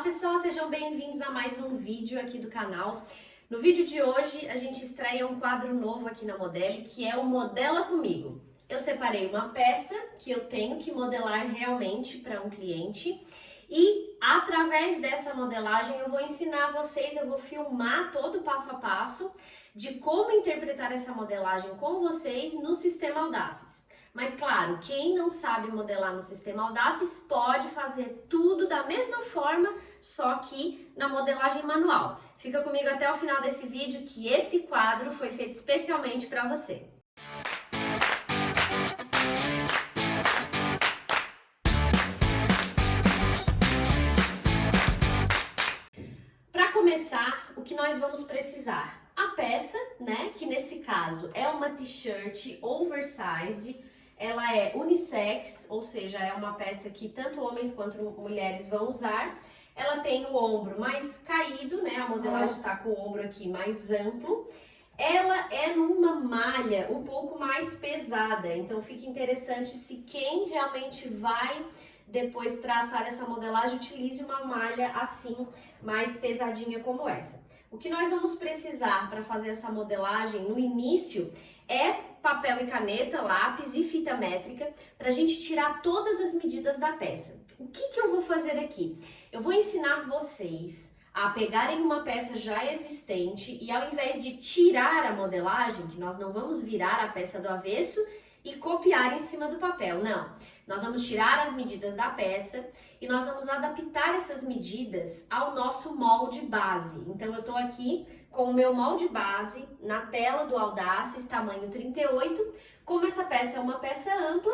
pessoal, sejam bem-vindos a mais um vídeo aqui do canal. No vídeo de hoje a gente estreia um quadro novo aqui na Modele, que é o Modela Comigo. Eu separei uma peça que eu tenho que modelar realmente para um cliente e através dessa modelagem eu vou ensinar vocês, eu vou filmar todo o passo a passo de como interpretar essa modelagem com vocês no sistema Audaces. Mas claro, quem não sabe modelar no sistema Audaces pode fazer tudo da mesma forma, só que na modelagem manual. Fica comigo até o final desse vídeo que esse quadro foi feito especialmente para você. Para começar, o que nós vamos precisar? A peça, né, que nesse caso é uma t-shirt oversized. Ela é unissex, ou seja, é uma peça que tanto homens quanto mulheres vão usar. Ela tem o ombro mais caído, né? A modelagem está com o ombro aqui mais amplo. Ela é numa malha um pouco mais pesada, então fica interessante se quem realmente vai depois traçar essa modelagem utilize uma malha assim, mais pesadinha como essa. O que nós vamos precisar para fazer essa modelagem no início é papel e caneta, lápis e fita métrica para a gente tirar todas as medidas da peça. O que eu vou fazer aqui? Eu vou ensinar vocês a pegarem uma peça já existente e ao invés de tirar a modelagem, que nós não vamos virar a peça do avesso e copiar em cima do papel, não. Nós vamos tirar as medidas da peça e nós vamos adaptar essas medidas ao nosso molde base. Então eu tô aqui com o meu molde base na tela do Audaces, tamanho 38. Como essa peça é uma peça ampla,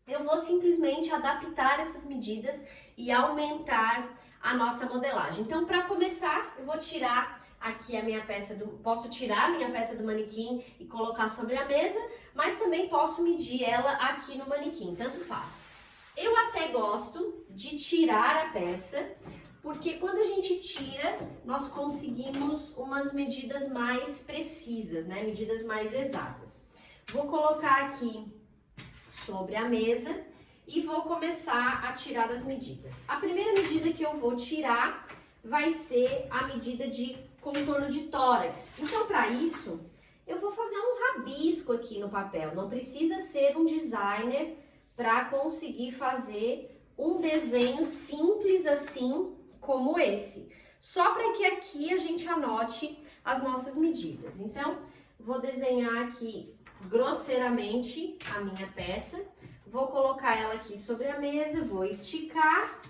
eu vou simplesmente adaptar essas medidas e aumentar a nossa modelagem. Então, para começar, eu vou tirar aqui a minha peça posso tirar a minha peça do manequim e colocar sobre a mesa, mas também posso medir ela aqui no manequim, tanto faz. Eu até gosto de tirar a peça, porque quando a gente tira, nós conseguimos umas medidas mais precisas, né? Medidas mais exatas. Vou colocar aqui sobre a mesa e vou começar a tirar as medidas. A primeira medida que eu vou tirar vai ser a medida de contorno de tórax. Então, para isso, eu vou fazer um rabisco aqui no papel. Não precisa ser um designer para conseguir fazer um desenho simples assim como esse. Só para que aqui a gente anote as nossas medidas. Então, vou desenhar aqui grosseiramente a minha peça. Vou colocar ela aqui sobre a mesa, vou esticar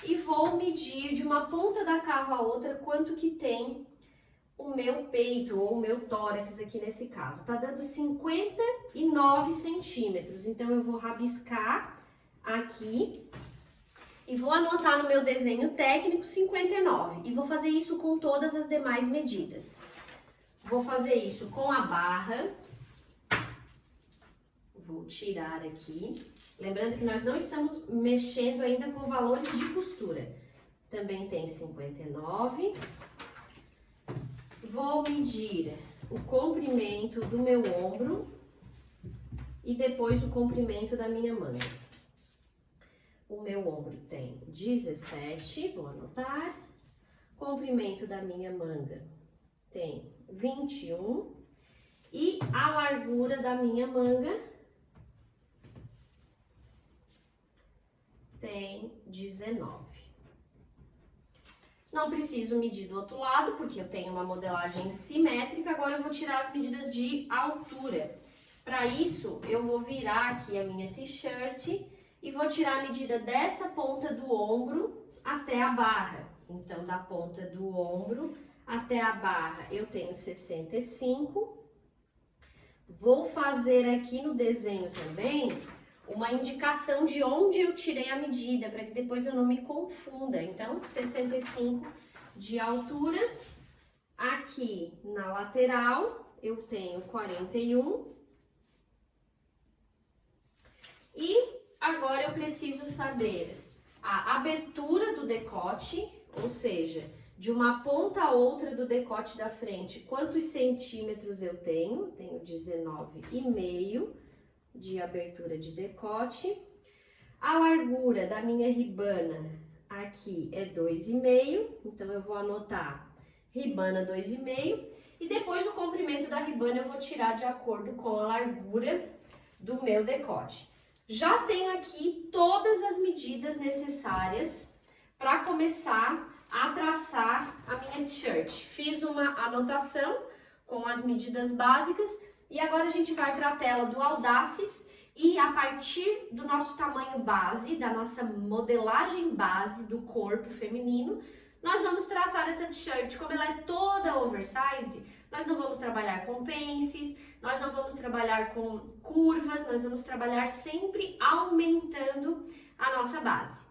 e vou medir de uma ponta da cava a outra quanto que tem o meu peito ou o meu tórax aqui nesse caso. Tá dando 59 centímetros, então eu vou rabiscar aqui e vou anotar no meu desenho técnico 59 e vou fazer isso com todas as demais medidas. Vou fazer isso com a barra. Vou tirar aqui, lembrando que nós não estamos mexendo ainda com valores de costura. Também tem 59. Vou medir o comprimento do meu ombro e depois o comprimento da minha manga. O meu ombro tem 17, vou anotar. Comprimento da minha manga tem 21 e a largura da minha manga tem 19. Não preciso medir do outro lado, porque eu tenho uma modelagem simétrica. Agora eu vou tirar as medidas de altura. Para isso, eu vou virar aqui a minha t-shirt e vou tirar a medida dessa ponta do ombro até a barra. Então, da ponta do ombro até a barra, eu tenho 65. Vou fazer aqui no desenho também uma indicação de onde eu tirei a medida, para que depois eu não me confunda. Então, 65 de altura. Aqui na lateral, eu tenho 41. E agora eu preciso saber a abertura do decote, ou seja, de uma ponta a outra do decote da frente, quantos centímetros eu tenho? Tenho 19,5 de abertura de decote. A largura da minha ribana aqui é 2,5, então eu vou anotar ribana 2,5 e depois o comprimento da ribana eu vou tirar de acordo com a largura do meu decote. Já tenho aqui todas as medidas necessárias para começar a traçar a minha t-shirt. Fiz uma anotação com as medidas básicas e agora a gente vai para a tela do Audaces e a partir do nosso tamanho base, da nossa modelagem base do corpo feminino, nós vamos traçar essa t-shirt. Como ela é toda oversized, nós não vamos trabalhar com pences, nós não vamos trabalhar com curvas, nós vamos trabalhar sempre aumentando a nossa base.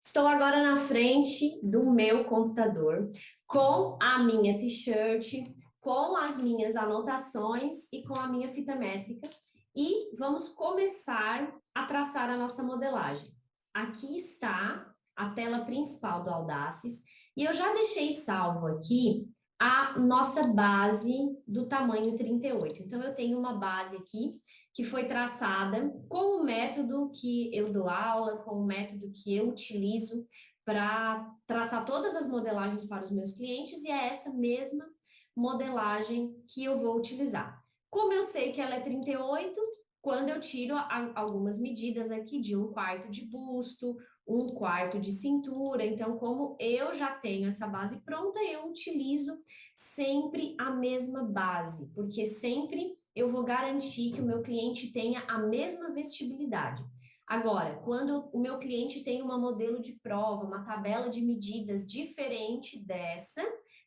Estou agora na frente do meu computador com a minha t-shirt, com as minhas anotações e com a minha fita métrica e vamos começar a traçar a nossa modelagem. Aqui está a tela principal do Audaces e eu já deixei salvo aqui a nossa base do tamanho 38. Então, eu tenho uma base aqui que foi traçada com o método que eu dou aula, com o método que eu utilizo para traçar todas as modelagens para os meus clientes e é essa mesma modelagem que eu vou utilizar. Como eu sei que ela é 38, quando eu tiro algumas medidas aqui de 1/4 de busto, 1/4 de cintura, então como eu já tenho essa base pronta, eu utilizo sempre a mesma base, porque sempre eu vou garantir que o meu cliente tenha a mesma vestibilidade. Agora, quando o meu cliente tem uma modelo de prova, uma tabela de medidas diferente dessa,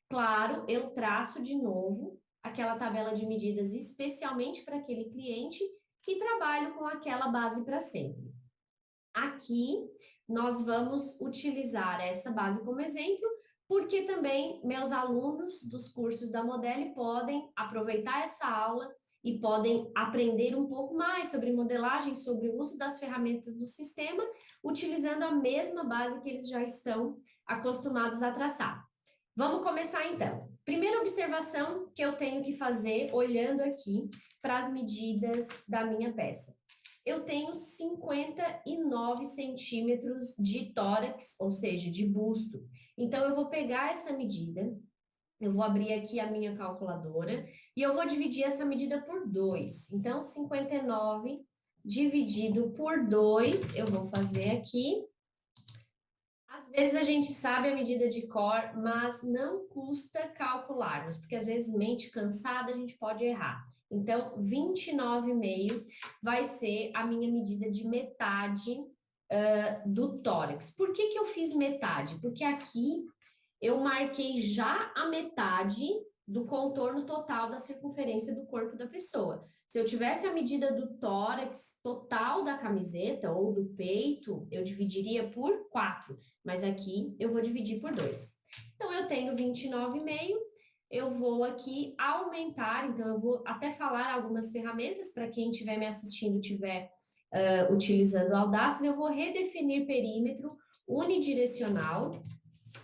claro, eu traço de novo aquela tabela de medidas especialmente para aquele cliente e trabalho com aquela base para sempre. Aqui nós vamos utilizar essa base como exemplo, porque também meus alunos dos cursos da Modele podem aproveitar essa aula e podem aprender um pouco mais sobre modelagem, sobre o uso das ferramentas do sistema, utilizando a mesma base que eles já estão acostumados a traçar. Vamos começar então. Primeira observação que eu tenho que fazer, olhando aqui para as medidas da minha peça. Eu tenho 59 centímetros de tórax, ou seja, de busto. Então, eu vou pegar essa medida, eu vou abrir aqui a minha calculadora e eu vou dividir essa medida por 2. Então, 59 dividido por 2, eu vou fazer aqui. Às vezes a gente sabe a medida de cor, mas não custa calcularmos, porque às vezes mente cansada a gente pode errar. Então, 29,5 vai ser a minha medida de metade do tórax. Por que eu fiz metade? Porque aqui eu marquei já a metade do contorno total da circunferência do corpo da pessoa. Se eu tivesse a medida do tórax total da camiseta ou do peito, eu dividiria por 4, mas aqui eu vou dividir por 2. Então, eu tenho 29,5, eu vou aqui aumentar, então eu vou até falar algumas ferramentas para quem estiver me assistindo, estiver utilizando o Audaces, eu vou redefinir perímetro unidirecional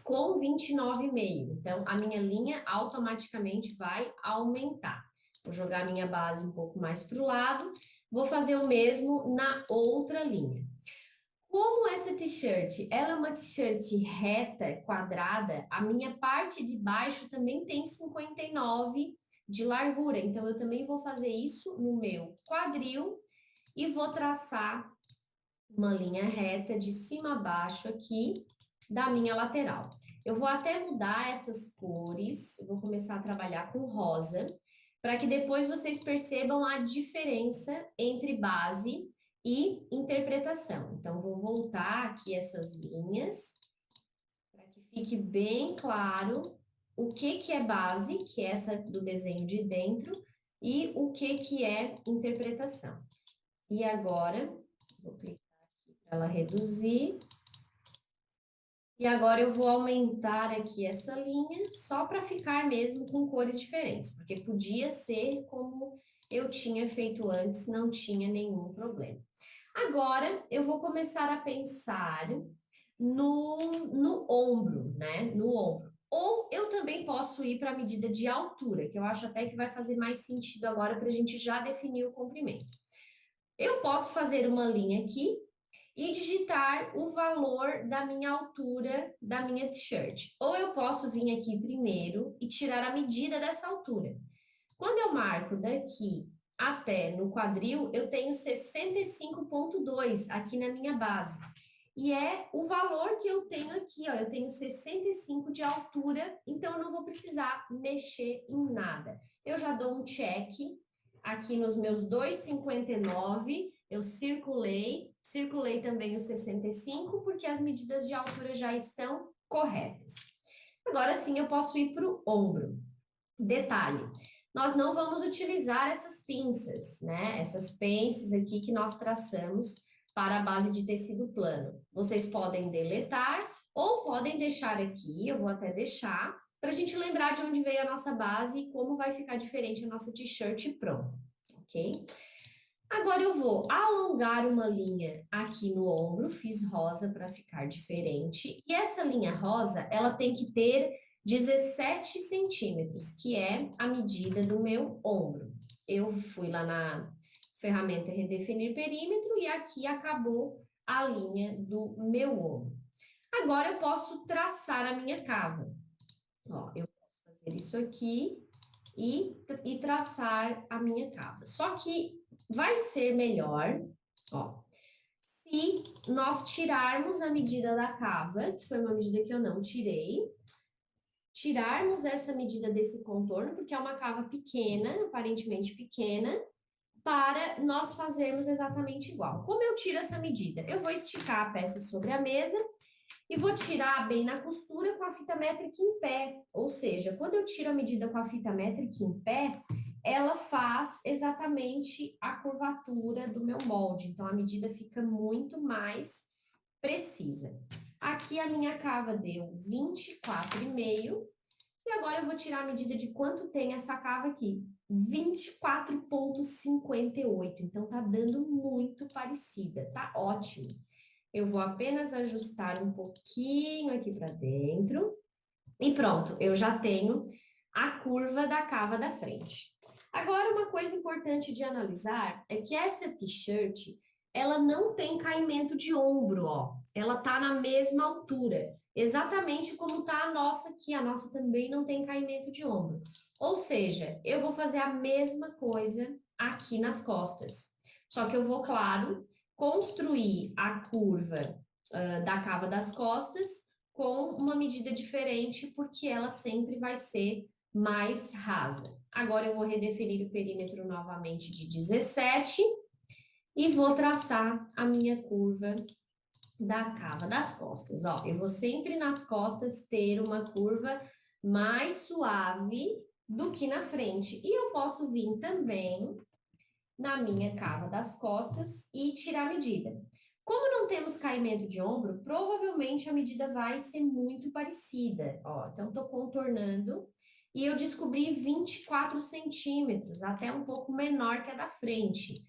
com 29,5. Então, a minha linha automaticamente vai aumentar. Vou jogar a minha base um pouco mais para o lado. Vou fazer o mesmo na outra linha. Como essa t-shirt, ela é uma t-shirt reta, quadrada, a minha parte de baixo também tem 59 de largura. Então, eu também vou fazer isso no meu quadril e vou traçar uma linha reta de cima a baixo aqui da minha lateral. Eu vou até mudar essas cores, eu vou começar a trabalhar com rosa, para que depois vocês percebam a diferença entre base e interpretação. Então, vou voltar aqui essas linhas, para que fique bem claro o que é base, que é essa do desenho de dentro, e o que é interpretação. E agora, vou clicar aqui para ela reduzir. E agora eu vou aumentar aqui essa linha, só para ficar mesmo com cores diferentes, porque podia ser como eu tinha feito antes, não tinha nenhum problema. Agora, eu vou começar a pensar no ombro, né? No ombro. Ou eu também posso ir para a medida de altura, que eu acho até que vai fazer mais sentido agora para a gente já definir o comprimento. Eu posso fazer uma linha aqui e digitar o valor da minha altura da minha t-shirt. Ou eu posso vir aqui primeiro e tirar a medida dessa altura. Quando eu marco daqui até no quadril, eu tenho 65,2 aqui na minha base. E é o valor que eu tenho aqui, ó, eu tenho 65 de altura, então eu não vou precisar mexer em nada. Eu já dou um check aqui nos meus 2,59, eu circulei também os 65, porque as medidas de altura já estão corretas. Agora sim eu posso ir para o ombro. Detalhe, nós não vamos utilizar essas pinças, né? Essas pences aqui que nós traçamos para a base de tecido plano. Vocês podem deletar ou podem deixar aqui, eu vou até deixar, para a gente lembrar de onde veio a nossa base e como vai ficar diferente a nossa t-shirt pronta, ok? Agora eu vou alongar uma linha aqui no ombro, fiz rosa para ficar diferente, e essa linha rosa, ela tem que ter 17 centímetros, que é a medida do meu ombro. Eu fui lá na ferramenta redefinir perímetro e aqui acabou a linha do meu ombro. Agora eu posso traçar a minha cava. Ó, eu posso fazer isso aqui e traçar a minha cava. Só que vai ser melhor, ó, se nós tirarmos a medida da cava, que foi uma medida que eu não tirei, tirarmos essa medida desse contorno, porque é uma cava pequena, aparentemente pequena, para nós fazermos exatamente igual. Como eu tiro essa medida? Eu vou esticar a peça sobre a mesa e vou tirar bem na costura com a fita métrica em pé. Ou seja, quando eu tiro a medida com a fita métrica em pé, ela faz exatamente a curvatura do meu molde. Então, a medida fica muito mais precisa. Aqui a minha cava deu 24,5 e agora eu vou tirar a medida de quanto tem essa cava aqui. 24,58. Então, tá dando muito parecida, tá ótimo. Eu vou apenas ajustar um pouquinho aqui para dentro e pronto, eu já tenho a curva da cava da frente. Agora, uma coisa importante de analisar é que essa t-shirt, ela não tem caimento de ombro, ó. Ela tá na mesma altura, exatamente como tá a nossa aqui. A nossa também não tem caimento de ombro. Ou seja, eu vou fazer a mesma coisa aqui nas costas. Só que eu vou, claro, construir a curva da cava das costas com uma medida diferente, porque ela sempre vai ser mais rasa. Agora eu vou redefinir o perímetro novamente de 17 e vou traçar a minha curva da cava das costas. Ó, eu vou sempre nas costas ter uma curva mais suave do que na frente. E eu posso vir também na minha cava das costas e tirar a medida. Como não temos caimento de ombro, provavelmente a medida vai ser muito parecida. Ó, então, estou contornando e eu descobri 24 centímetros, até um pouco menor que a da frente.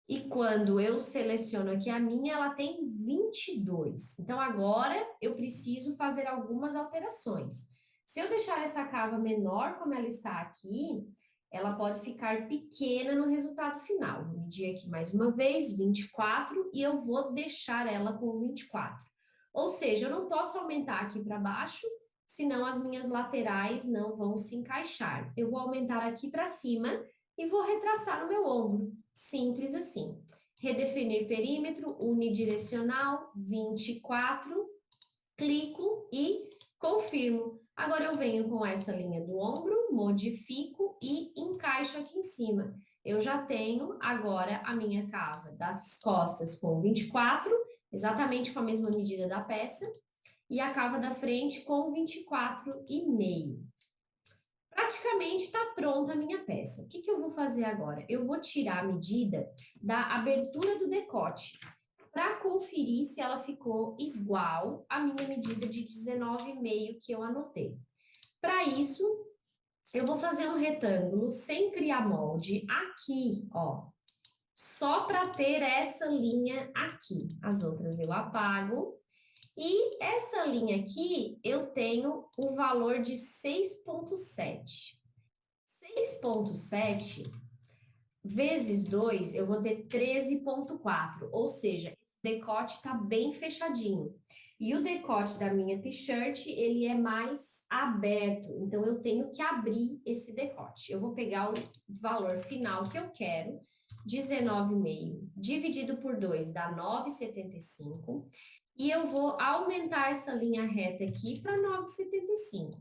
E quando eu seleciono aqui a minha, ela tem 22. Então, agora eu preciso fazer algumas alterações. Se eu deixar essa cava menor como ela está aqui, ela pode ficar pequena no resultado final. Vou medir aqui mais uma vez, 24, e eu vou deixar ela com 24. Ou seja, eu não posso aumentar aqui para baixo, senão as minhas laterais não vão se encaixar. Eu vou aumentar aqui para cima e vou retraçar o meu ombro. Simples assim. Redefinir perímetro, unidirecional, 24, clico e confirmo. Agora eu venho com essa linha do ombro, modifico e encaixo aqui em cima. Eu já tenho agora a minha cava das costas com 24, exatamente com a mesma medida da peça, e a cava da frente com 24,5. Praticamente está pronta a minha peça. O que eu vou fazer agora? Eu vou tirar a medida da abertura do decote para conferir se ela ficou igual à minha medida de 19,5 que eu anotei. Para isso, eu vou fazer um retângulo sem criar molde aqui, ó, só para ter essa linha aqui. As outras eu apago. E essa linha aqui, eu tenho o valor de 6,7. 6,7 vezes 2, eu vou ter 13,4. Ou seja, esse decote tá bem fechadinho. E o decote da minha t-shirt, ele é mais aberto, então eu tenho que abrir esse decote. Eu vou pegar o valor final que eu quero, 19,5, dividido por 2 dá 9,75, e eu vou aumentar essa linha reta aqui para 9,75.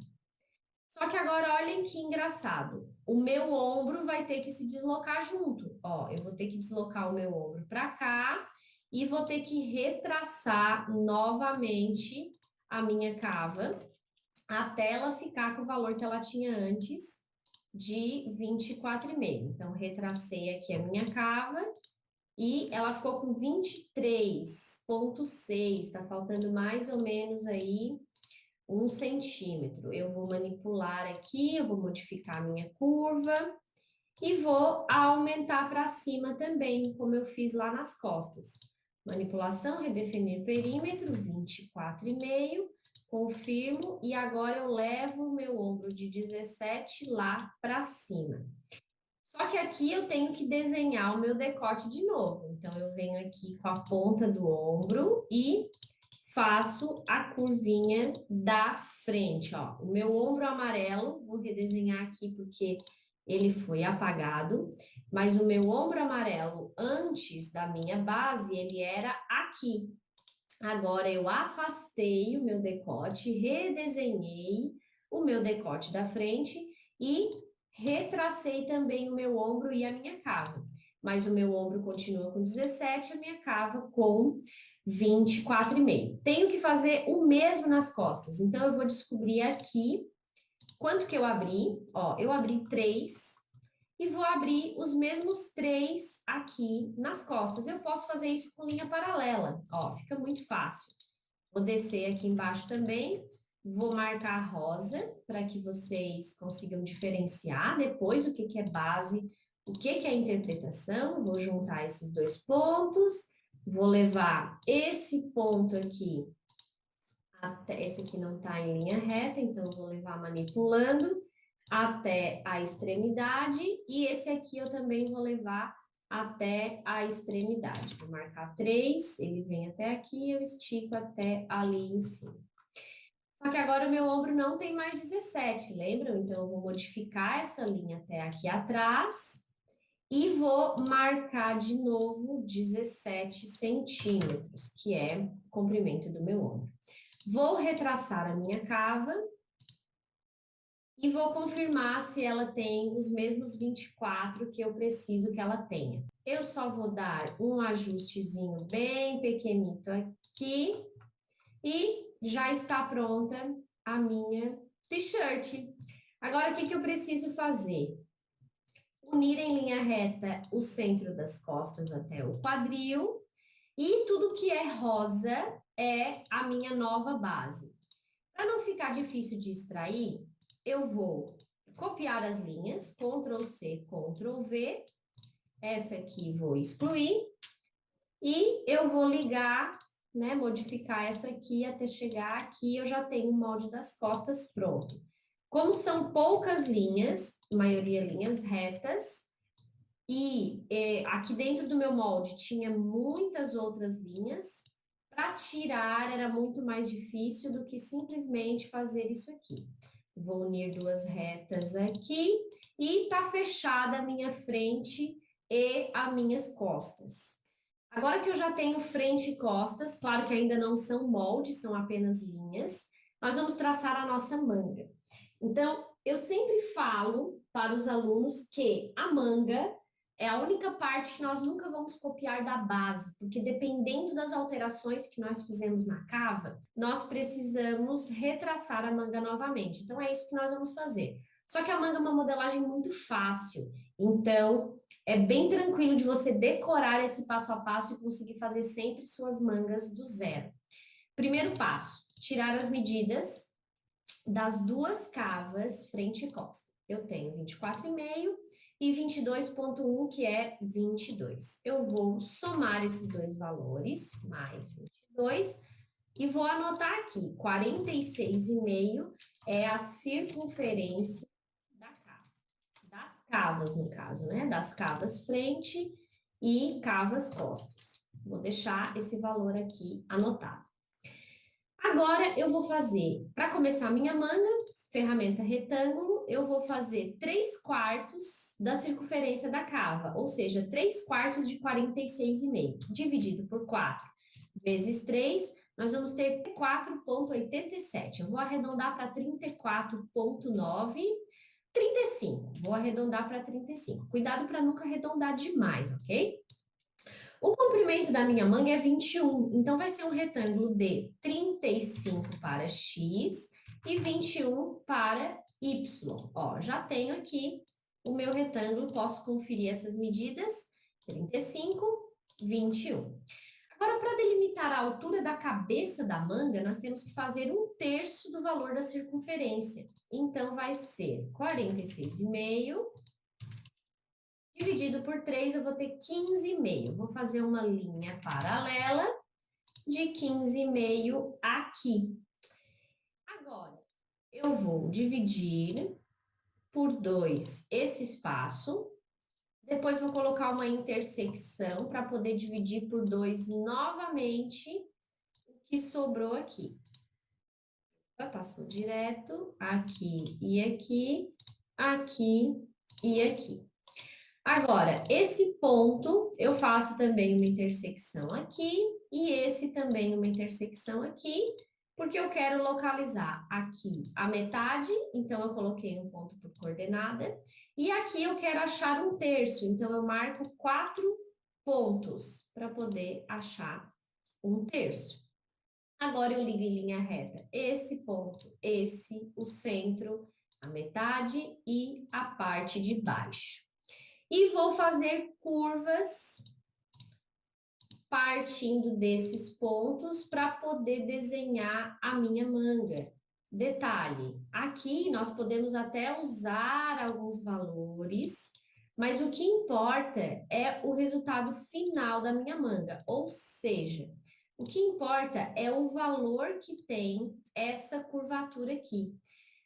Só que agora olhem que engraçado. O meu ombro vai ter que se deslocar junto. Ó, eu vou ter que deslocar o meu ombro para cá e vou ter que retraçar novamente a minha cava até ela ficar com o valor que ela tinha antes de 24,5. Então, retracei aqui a minha cava e ela ficou com 23,6. Tá faltando mais ou menos aí 1 centímetro. Eu vou manipular aqui, eu vou modificar a minha curva e vou aumentar para cima também, como eu fiz lá nas costas. Manipulação, redefinir perímetro, 24,5, confirmo e agora eu levo o meu ombro de 17 lá para cima. Só que aqui eu tenho que desenhar o meu decote de novo. Então, eu venho aqui com a ponta do ombro e faço a curvinha da frente, ó. O meu ombro amarelo, vou redesenhar aqui porque ele foi apagado, mas o meu ombro amarelo antes da minha base, ele era aqui. Agora eu afastei o meu decote, redesenhei o meu decote da frente e retracei também o meu ombro e a minha cava. Mas o meu ombro continua com 17, a minha cava com 24,5. Tenho que fazer o mesmo nas costas, então eu vou descobrir aqui quanto que eu abri. Ó, eu abri 3 e vou abrir os mesmos 3 aqui nas costas. Eu posso fazer isso com linha paralela, ó, fica muito fácil. Vou descer aqui embaixo também, vou marcar rosa para que vocês consigam diferenciar depois o que que é base, o que que é interpretação. Vou juntar esses dois pontos, vou levar esse ponto aqui até, esse aqui não está em linha reta, então eu vou levar manipulando até a extremidade, e esse aqui eu também vou levar até a extremidade. Vou marcar 3, ele vem até aqui, eu estico até ali em cima. Só que agora o meu ombro não tem mais 17, lembram? Então eu vou modificar essa linha até aqui atrás e vou marcar de novo 17 centímetros, que é o comprimento do meu ombro. Vou retraçar a minha cava e vou confirmar se ela tem os mesmos 24 que eu preciso que ela tenha. Eu só vou dar um ajustezinho bem pequenito aqui e já está pronta a minha t-shirt. Agora, o que que eu preciso fazer? Unir em linha reta o centro das costas até o quadril e tudo que é rosa é a minha nova base. Para não ficar difícil de extrair, eu vou copiar as linhas, Ctrl C, Ctrl V, essa aqui vou excluir, e eu vou ligar, né, modificar essa aqui até chegar aqui, eu já tenho o molde das costas pronto. Como são poucas linhas, maioria linhas retas, e aqui dentro do meu molde tinha muitas outras linhas, para tirar era muito mais difícil do que simplesmente fazer isso aqui. Vou unir duas retas aqui e tá fechada a minha frente e as minhas costas. Agora que eu já tenho frente e costas, claro que ainda não são moldes, são apenas linhas, nós vamos traçar a nossa manga. Então, eu sempre falo para os alunos que a manga é a única parte que nós nunca vamos copiar da base, porque dependendo das alterações que nós fizemos na cava, nós precisamos retraçar a manga novamente. Então, é isso que nós vamos fazer. Só que a manga é uma modelagem muito fácil, então é bem tranquilo de você decorar esse passo a passo e conseguir fazer sempre suas mangas do zero. Primeiro passo, tirar as medidas das duas cavas frente e costa. Eu tenho 24,5 e 22,1, que é 22. Eu vou somar esses dois valores, mais 22, e vou anotar aqui, 46,5 é a circunferência da cava. Das cavas, no caso, né? Das cavas frente e cavas costas. Vou deixar esse valor aqui anotado. Agora, eu vou fazer, para começar a minha manga, ferramenta retângulo, eu vou fazer 3/4 da circunferência da cava, ou seja, 3/4 de 46,5, dividido por 4 vezes 3, nós vamos ter 4,87. Eu vou arredondar para 34,9, 35. Vou arredondar para 35. Cuidado para nunca arredondar demais, ok? O comprimento da minha manga é 21, então vai ser um retângulo de 35 para X e 21 para Y. Ó, já tenho aqui o meu retângulo, posso conferir essas medidas, 35, 21. Agora, para delimitar a altura da cabeça da manga, nós temos que fazer 1/3 do valor da circunferência. Então, vai ser 46,5 dividido por 3, eu vou ter 15,5. Vou fazer uma linha paralela de 15,5 aqui. Agora, eu vou dividir por 2 esse espaço. Depois, vou colocar uma intersecção para poder dividir por 2 novamente o que sobrou aqui. Passou direto aqui e aqui, aqui e aqui. Agora, esse ponto, eu faço também uma intersecção aqui e esse também uma intersecção aqui, porque eu quero localizar aqui a metade, então eu coloquei um ponto por coordenada, e aqui eu quero achar 1/3, então eu marco 4 pontos para poder achar 1/3. Agora eu ligo em linha reta esse ponto, esse, o centro, a metade e a parte de baixo. E vou fazer curvas partindo desses pontos para poder desenhar a minha manga. Detalhe, aqui nós podemos até usar alguns valores, mas o que importa é o resultado final da minha manga, ou seja, o que importa é o valor que tem essa curvatura aqui.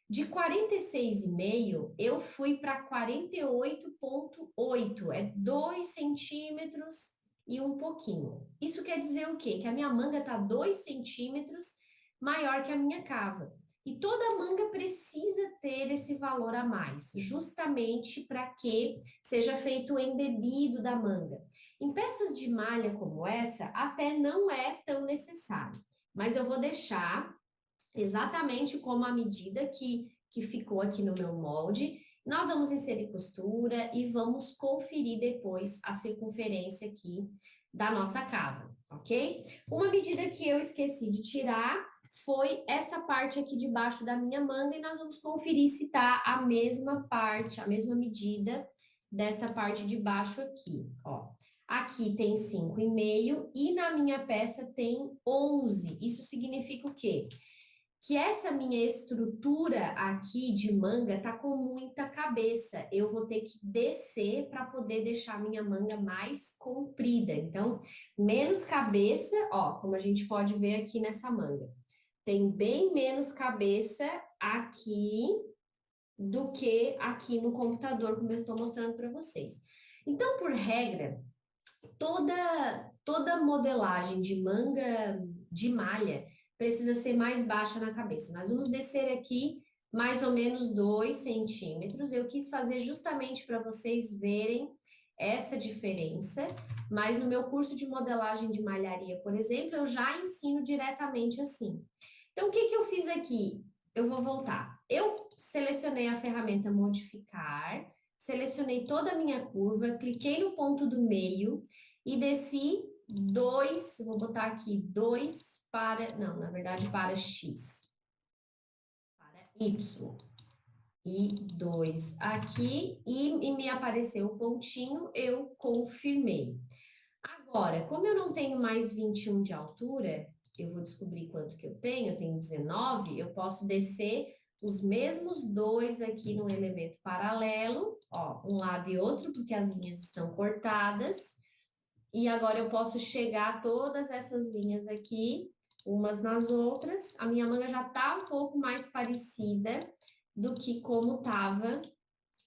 De 46,5, eu fui para 48,8, é 2 centímetros e um pouquinho. Isso quer dizer o quê? Que a minha manga está 2 centímetros maior que a minha cava. E toda manga precisa ter esse valor a mais, justamente para que seja feito o embebido da manga. Em peças de malha como essa, até não é tão necessário, mas eu vou deixar exatamente como a medida que ficou aqui no meu molde. Nós vamos inserir costura e vamos conferir depois a circunferência aqui da nossa cava, ok? Uma medida que eu esqueci de tirar foi essa parte aqui de baixo da minha manga e nós vamos conferir se tá a mesma parte, a mesma medida dessa parte de baixo aqui, ó. Aqui tem 5,5 e na minha peça tem 11. Isso significa o quê? Que essa minha estrutura aqui de manga tá com muita cabeça. Eu vou ter que descer para poder deixar minha manga mais comprida. Então, menos cabeça, ó, como a gente pode ver aqui nessa manga. Tem bem menos cabeça aqui do que aqui no computador, como eu estou mostrando para vocês. Então, por regra, toda modelagem de manga de malha precisa ser mais baixa na cabeça. Nós vamos descer aqui mais ou menos 2 centímetros. Eu quis fazer justamente para vocês verem essa diferença, mas no meu curso de modelagem de malharia, por exemplo, eu já ensino diretamente assim. Então, o que eu fiz aqui? Eu vou voltar. Eu selecionei a ferramenta modificar, selecionei toda a minha curva, cliquei no ponto do meio e desci 2, vou botar aqui 2 para, não, na verdade para X, para Y, e 2 aqui, e me apareceu o pontinho, eu confirmei. Agora, como eu não tenho mais 21 de altura, eu vou descobrir quanto que eu tenho 19, eu posso descer os mesmos 2 aqui no elemento paralelo, ó, um lado e outro, porque as linhas estão cortadas, e agora eu posso chegar todas essas linhas aqui, umas nas outras. A minha manga já tá um pouco mais parecida do que como tava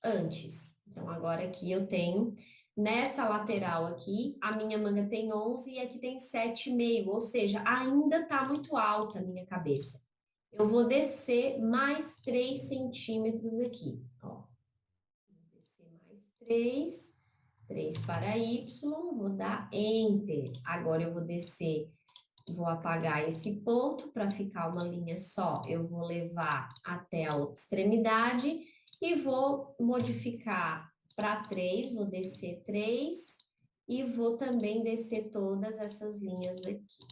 antes. Então, agora aqui eu tenho Nessa lateral aqui, a minha manga tem 11 e aqui tem 7,5, ou seja, ainda tá muito alta a minha cabeça. Eu vou descer mais 3 centímetros aqui, ó. Vou descer mais 3 para Y, vou dar Enter. Agora eu vou descer, vou apagar esse ponto para ficar uma linha só. Eu vou levar até a outra extremidade e vou modificar para 3, vou descer 3 e vou também descer todas essas linhas aqui.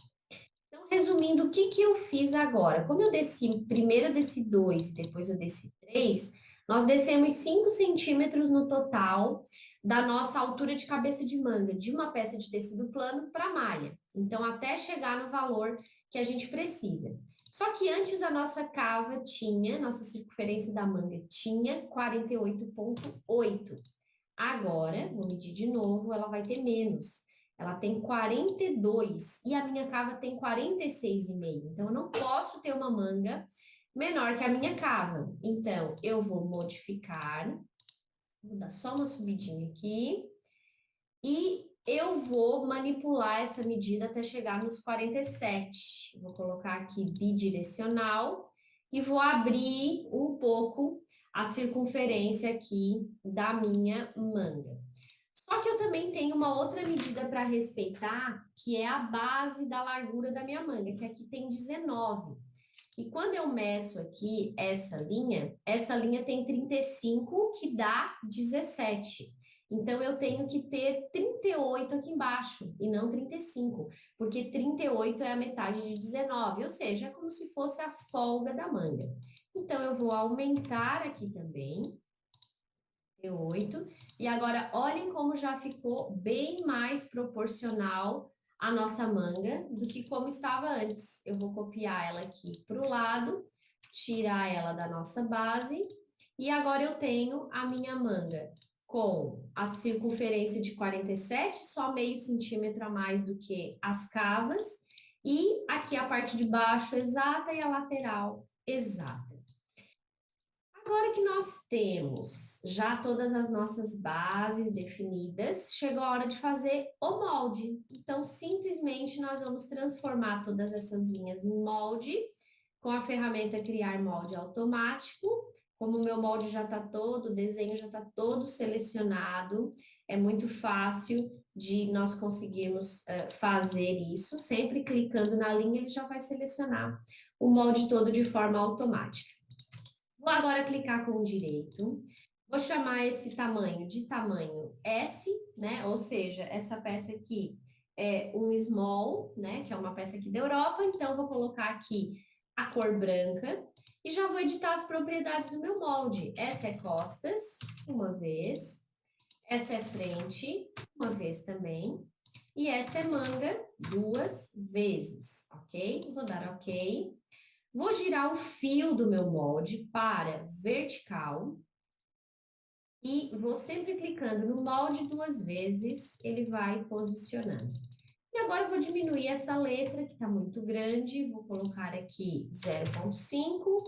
Então, resumindo, o que eu fiz agora? Como eu desci, primeiro eu desci 2 e depois eu desci 3, nós descemos 5 centímetros no total da nossa altura de cabeça de manga, de uma peça de tecido plano para malha. Então, até chegar no valor que a gente precisa. Só que antes a nossa cava tinha, nossa circunferência da manga tinha 48,8. Agora, vou medir de novo, ela vai ter menos. Ela tem 42 e a minha cava tem 46,5. Então, eu não posso ter uma manga menor que a minha cava. Então, eu vou modificar, vou dar só uma subidinha aqui e eu vou manipular essa medida até chegar nos 47. Vou colocar aqui bidirecional e vou abrir um pouco a circunferência aqui da minha manga. Só que eu também tenho uma outra medida para respeitar, que é a base da largura da minha manga, que aqui tem 19. E quando eu meço aqui essa linha tem 35, que dá 17. Então, eu tenho que ter 38 aqui embaixo, e não 35, porque 38 é a metade de 19, ou seja, é como se fosse a folga da manga. Então, eu vou aumentar aqui também, 8. E agora, olhem como já ficou bem mais proporcional a nossa manga do que como estava antes. Eu vou copiar ela aqui para o lado, tirar ela da nossa base. E agora eu tenho a minha manga com a circunferência de 47, só meio centímetro a mais do que as cavas. E aqui a parte de baixo exata e a lateral exata. Agora que nós temos já todas as nossas bases definidas, chegou a hora de fazer o molde. Então, simplesmente nós vamos transformar todas essas linhas em molde com a ferramenta Criar Molde Automático. Como o meu molde já está todo, o desenho já está todo selecionado, é muito fácil de nós conseguirmos fazer isso. Sempre clicando na linha, ele já vai selecionar o molde todo de forma automática. Vou agora clicar com o direito, vou chamar esse tamanho de tamanho S, né? Ou seja, essa peça aqui é um small, né? Que é uma peça aqui da Europa, então vou colocar aqui a cor branca e já vou editar as propriedades do meu molde. Essa é costas, uma vez, essa é frente, uma vez também, e essa é manga, 2 vezes, ok? Vou dar ok. Vou girar o fio do meu molde para vertical e vou sempre clicando no molde 2 vezes, ele vai posicionando. E agora eu vou diminuir essa letra que está muito grande, vou colocar aqui 0,5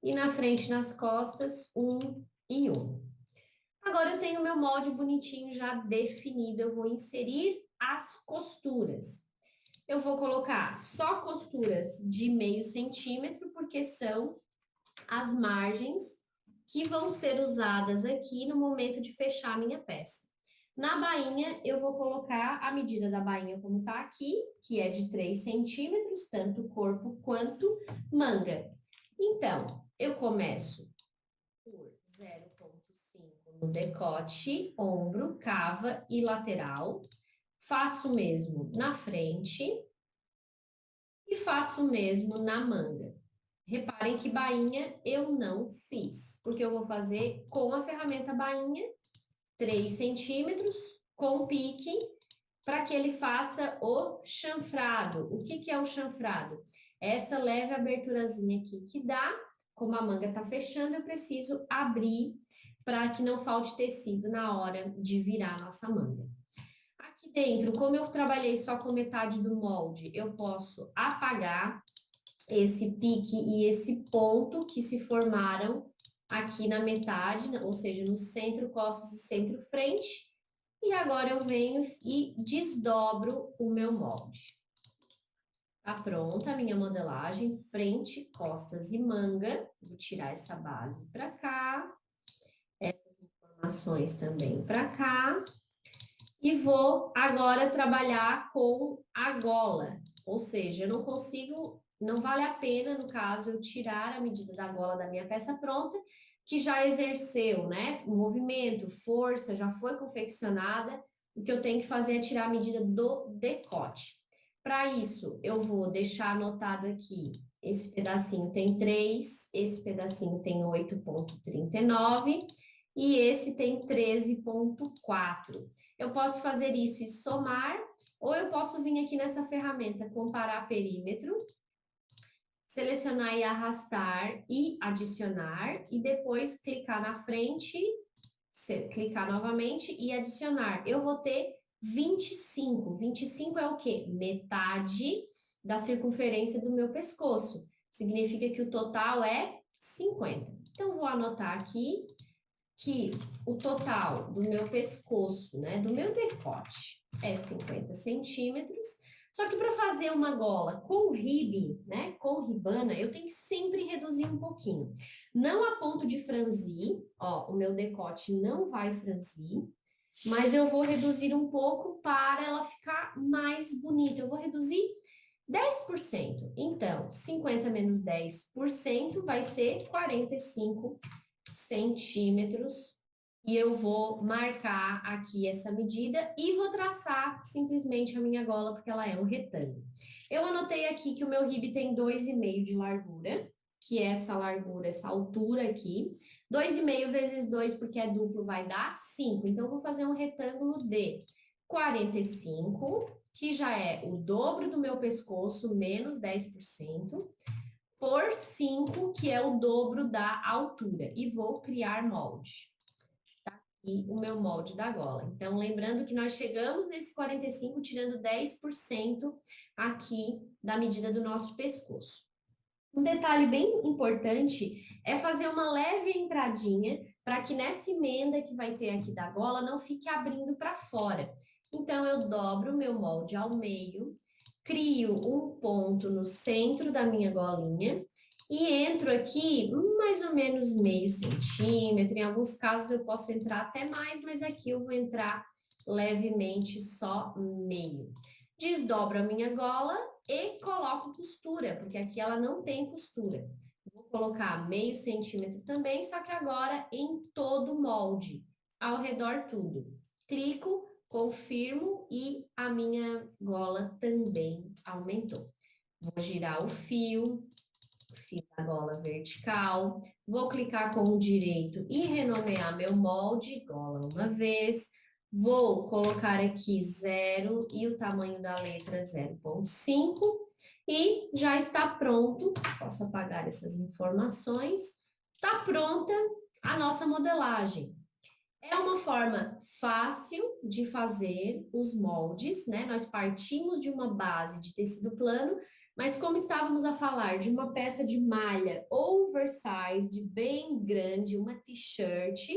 e na frente, nas costas, 1 e 1. Agora eu tenho o meu molde bonitinho já definido, eu vou inserir as costuras. Eu vou colocar só costuras de meio centímetro, porque são as margens que vão ser usadas aqui no momento de fechar a minha peça. Na bainha, eu vou colocar a medida da bainha como está aqui, que é de 3 centímetros, tanto corpo quanto manga. Então, eu começo por 0,5 no decote, ombro, cava e lateral. Faço o mesmo na frente e faço o mesmo na manga. Reparem que bainha eu não fiz, porque eu vou fazer com a ferramenta bainha, 3 centímetros, com pique, para que ele faça o chanfrado. O que é o chanfrado? Essa leve aberturazinha aqui que dá, como a manga tá fechando, eu preciso abrir para que não falte tecido na hora de virar a nossa manga. Aqui dentro, como eu trabalhei só com metade do molde, eu posso apagar esse pique e esse ponto que se formaram aqui na metade, ou seja, no centro costas e centro frente, E agora eu venho e desdobro o meu molde. Tá pronta a minha modelagem, frente, costas e manga. Vou tirar essa base para cá, essas informações também para cá. E vou agora trabalhar com a gola, ou seja, eu não consigo, não vale a pena, no caso, eu tirar a medida da gola da minha peça pronta, que já exerceu, né, movimento, força, já foi confeccionada, o que eu tenho que fazer é tirar a medida do decote. Para isso, eu vou deixar anotado aqui, esse pedacinho tem 3, esse pedacinho tem 8,39 e esse tem 13,4. Eu posso fazer isso e somar, ou eu posso vir aqui nessa ferramenta, comparar perímetro, selecionar e arrastar e adicionar, e depois clicar na frente, clicar novamente e adicionar. Eu vou ter 25. 25 é o quê? Metade da circunferência do meu pescoço. Significa que o total é 50. Então, vou anotar aqui que o total do meu pescoço, né, do meu decote é 50 centímetros, só que para fazer uma gola com ribe, né, com ribana, eu tenho que sempre reduzir um pouquinho. Não a ponto de franzir, ó, o meu decote não vai franzir, mas eu vou reduzir um pouco para ela ficar mais bonita. Eu vou reduzir 10%. Então, 50 menos 10% vai ser 45 centímetros. E eu vou marcar aqui essa medida e vou traçar simplesmente a minha gola, porque ela é um retângulo. Eu anotei aqui que o meu ribe tem 2,5 de largura, que é essa largura, essa altura aqui. 2,5 vezes 2, porque é duplo, vai dar 5. Então, eu vou fazer um retângulo de 45, que já é o dobro do meu pescoço, menos 10%, por 5, que é o dobro da altura. E vou criar molde. Tá? E o meu molde da gola. Então, lembrando que nós chegamos nesse 45, tirando 10% aqui da medida do nosso pescoço. Um detalhe bem importante é fazer uma leve entradinha para que nessa emenda que vai ter aqui da gola não fique abrindo para fora. Então, eu dobro o meu molde ao meio, crio um ponto no centro da minha golinha e entro aqui mais ou menos meio centímetro. Em alguns casos eu posso entrar até mais, mas aqui eu vou entrar levemente só meio. Desdobro a minha gola e coloco costura, porque aqui ela não tem costura. Vou colocar meio centímetro também, só que agora em todo o molde, ao redor tudo. Clico, confirmo e a minha gola também aumentou. Vou girar o fio da gola vertical, vou clicar com o direito e renomear meu molde, gola uma vez, vou colocar aqui 0 e o tamanho da letra 0,5 e já está pronto, posso apagar essas informações, está pronta a nossa modelagem. É uma forma fácil de fazer os moldes, né? Nós partimos de uma base de tecido plano, mas como estávamos a falar de uma peça de malha oversized, bem grande, uma t-shirt,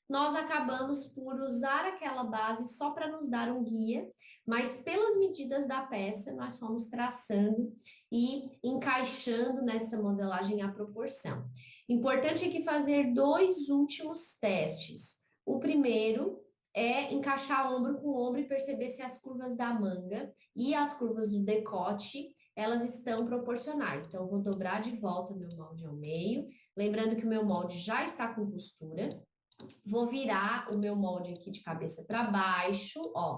nós acabamos por usar aquela base só para nos dar um guia, mas pelas medidas da peça nós fomos traçando e encaixando nessa modelagem a proporção. Importante aqui fazer 2 últimos testes. O primeiro é encaixar ombro com ombro e perceber se as curvas da manga e as curvas do decote, elas estão proporcionais. Então, eu vou dobrar de volta meu molde ao meio, lembrando que o meu molde já está com costura. Vou virar o meu molde aqui de cabeça para baixo, ó,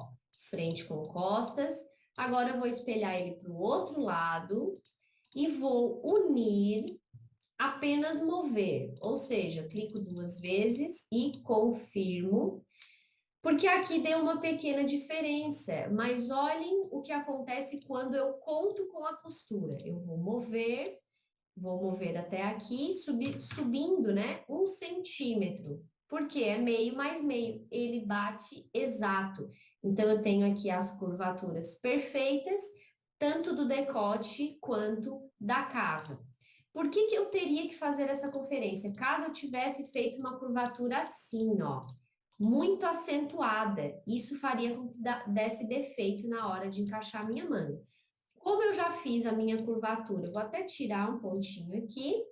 frente com costas. Agora, eu vou espelhar ele para o outro lado e vou unir, apenas mover, ou seja, clico 2 vezes e confirmo, porque aqui deu uma pequena diferença, mas olhem o que acontece quando eu conto com a costura. Eu vou mover até aqui, subindo, né, 1 centímetro, porque é meio mais meio, ele bate exato. Então, eu tenho aqui as curvaturas perfeitas, tanto do decote quanto da cava. Por que que eu teria que fazer essa conferência? Caso eu tivesse feito uma curvatura assim, ó. muito acentuada. Isso faria com que desse defeito na hora de encaixar a minha manga. Como eu já fiz a minha curvatura, eu vou até tirar um pontinho aqui.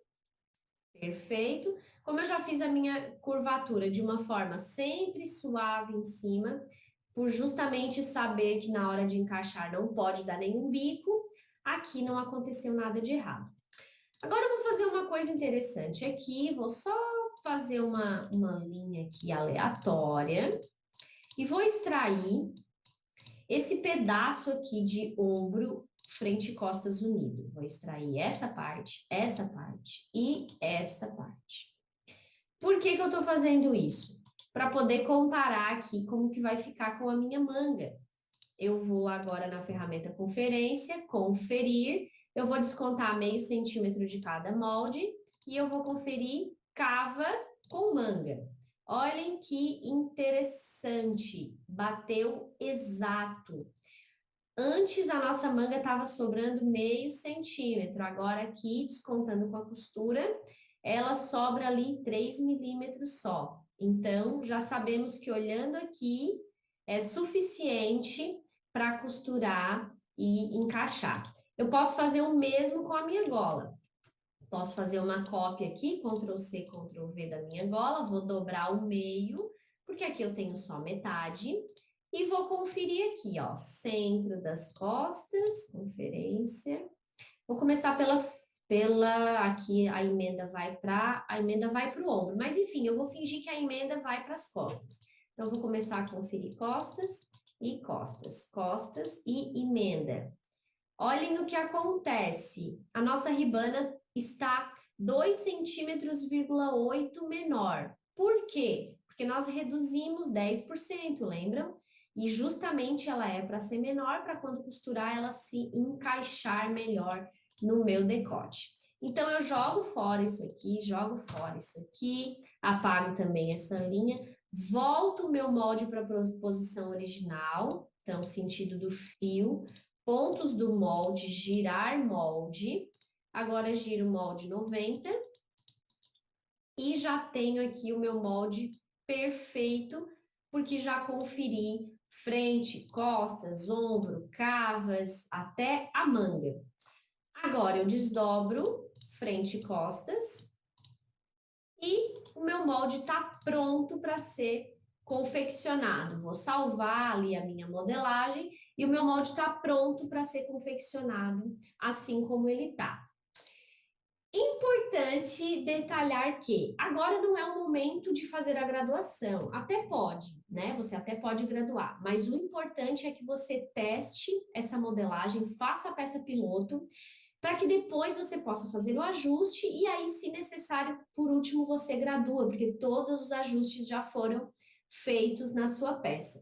Perfeito. Como eu já fiz a minha curvatura de uma forma sempre suave em cima, por justamente saber que na hora de encaixar não pode dar nenhum bico, aqui não aconteceu nada de errado. Agora eu vou fazer uma coisa interessante aqui, vou só fazer uma linha aqui aleatória e vou extrair esse pedaço aqui de ombro frente e costas unido. Vou extrair essa parte e essa parte. Por que eu tô fazendo isso? Para poder comparar aqui como que vai ficar com a minha manga. Eu vou agora na ferramenta conferência, conferir, eu vou descontar meio centímetro de cada molde e eu vou conferir cava com manga. Olhem que interessante, bateu exato. Antes a nossa manga estava sobrando meio centímetro, agora aqui, descontando com a costura, ela sobra ali 3 milímetros só. Então, já sabemos que olhando aqui é suficiente para costurar e encaixar. Eu posso fazer o mesmo com a minha gola. Posso fazer uma cópia aqui, Ctrl+C, Ctrl+V da minha gola, vou dobrar o meio, porque aqui eu tenho só metade. E vou conferir aqui, ó, centro das costas, conferência. Vou começar aqui a emenda vai para o ombro, mas enfim, eu vou fingir que a emenda vai para as costas. Então, vou começar a conferir costas e costas, costas e emenda. Olhem o que acontece. A nossa ribana está 2,8 centímetros menor. Por quê? Porque nós reduzimos 10%, lembram? E justamente ela é para ser menor, para quando costurar ela se encaixar melhor no meu decote. Então, eu jogo fora isso aqui, apago também essa linha, volto o meu molde para a posição original, então, sentido do fio, pontos do molde, girar molde, agora giro o molde 90, e já tenho aqui o meu molde perfeito, porque já conferi frente, costas, ombro, cavas, até a manga. Agora eu desdobro frente e costas e o meu molde está pronto para ser confeccionado. Vou salvar ali a minha modelagem e o meu molde está pronto para ser confeccionado assim como ele está. Importante detalhar que agora não é o momento de fazer a graduação, até pode, né? Você até pode graduar, mas o importante é que você teste essa modelagem, faça a peça piloto, para que depois você possa fazer o ajuste e aí, se necessário, por último, você gradua, porque todos os ajustes já foram feitos na sua peça.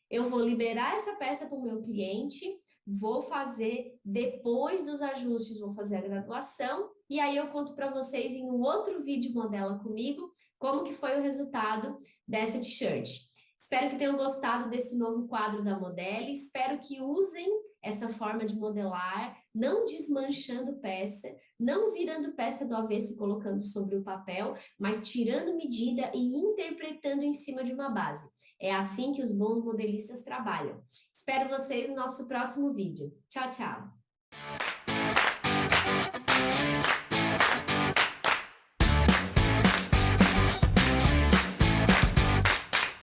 Eu vou liberar essa peça para o meu cliente, vou fazer, depois dos ajustes, vou fazer a graduação, e aí eu conto para vocês em um outro vídeo Modela Comigo, como que foi o resultado dessa t-shirt. Espero que tenham gostado desse novo quadro da Modele, espero que usem essa forma de modelar, não desmanchando peça, não virando peça do avesso e colocando sobre o papel, mas tirando medida e interpretando em cima de uma base. É assim que os bons modelistas trabalham. Espero vocês no nosso próximo vídeo. Tchau, tchau!